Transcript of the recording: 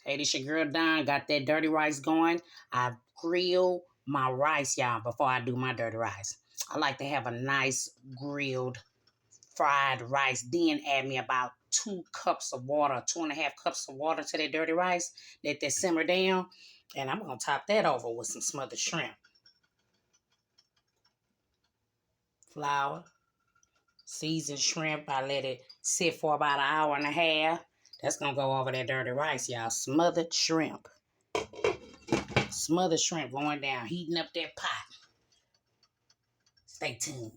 Hey, this your girl Don. Got that dirty rice going. I grill my rice, y'all, before I do my dirty rice. I like to have a nice grilled fried rice. Then add me about 2 cups of water, 2.5 cups of water to that dirty rice. Let that simmer down. And I'm going to top that over with some smothered shrimp. Flour, seasoned shrimp. I let it sit for about an hour and a half. That's going to go over that dirty rice, y'all. Smothered shrimp. Smothered shrimp going down, heating up that pot. Stay tuned.